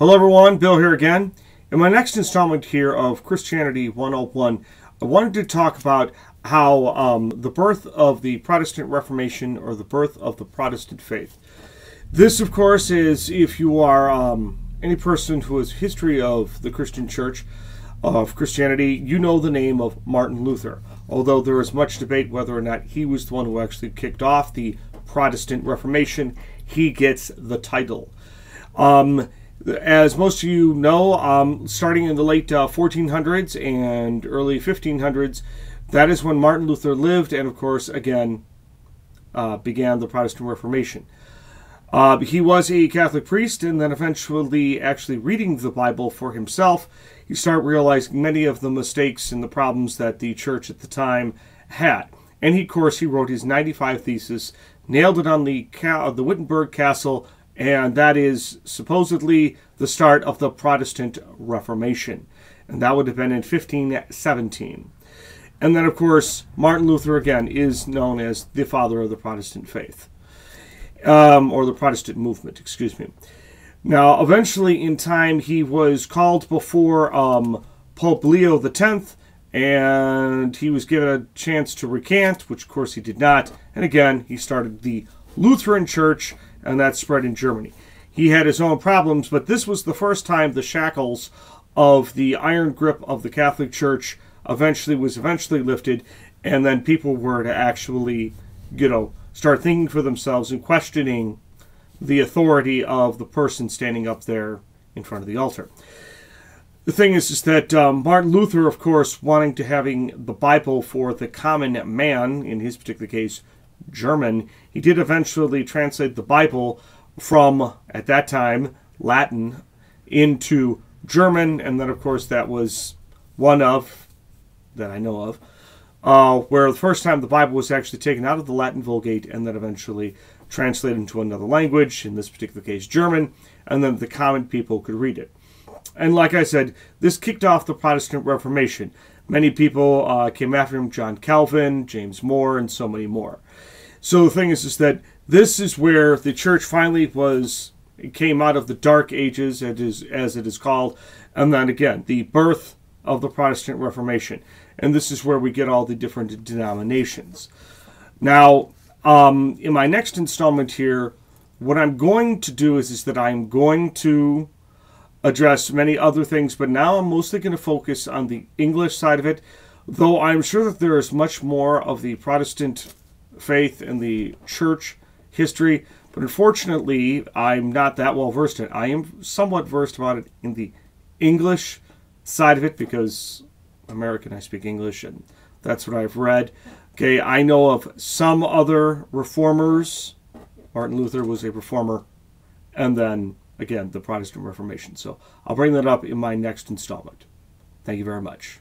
Hello everyone, Bill here again. In my next installment here of Christianity 101, I wanted to talk about how the birth of the Protestant Reformation, or the birth of the Protestant faith. This, of course, is if you are any person who has history of the Christian church, of Christianity, you know the name of Martin Luther. Although there is much debate whether or not he was the one who actually kicked off the Protestant Reformation, he gets the title. As most of you know, starting in the late 1400s and early 1500s, that is when Martin Luther lived and, of course, again, began the Protestant Reformation. He was a Catholic priest, and then eventually actually reading the Bible for himself, he started realizing many of the mistakes and the problems that the church at the time had. And he, of course, he wrote his 95 Thesis, nailed it on the Wittenberg Castle, and that is supposedly the start of the Protestant Reformation. And that would have been in 1517. And then, of course, Martin Luther, again, is known as the father of the Protestant faith. Or the Protestant movement, excuse me. Now, eventually, in time, he was called before Pope Leo X, and he was given a chance to recant, which, of course, he did not. And again, he started the Lutheran Church, and that spread in Germany. He had his own problems, but this was the first time the shackles of the iron grip of the Catholic Church was eventually lifted, and then people were to actually, start thinking for themselves and questioning the authority of the person standing up there in front of the altar. The thing is that Martin Luther, of course, wanting to having the Bible for the common man, in his particular case, German, he did eventually translate the Bible from, at that time, Latin into German, and then, of course, that was one of, that I know of, where the first time the Bible was actually taken out of the Latin Vulgate and then eventually translated into another language, in this particular case German, and then the common people could read it. And like I said, this kicked off the Protestant Reformation. Many people came after him: John Calvin, James Moore, and so many more. So the thing is that this is where the church finally came out of the Dark Ages, as it is called, and then again, the birth of the Protestant Reformation. And this is where we get all the different denominations. Now, in my next installment here, what I'm going to do is that I'm going to address many other things, but now I'm mostly going to focus on the English side of it, though I'm sure that there is much more of the Protestant faith and the church history, but unfortunately, I'm not that well versed in it. I am somewhat versed about it in the English side of it, because American, I speak English, and that's what I've read. Okay, I know of some other reformers. Martin Luther was a reformer, and then, again, the Protestant Reformation. So I'll bring that up in my next installment. Thank you very much.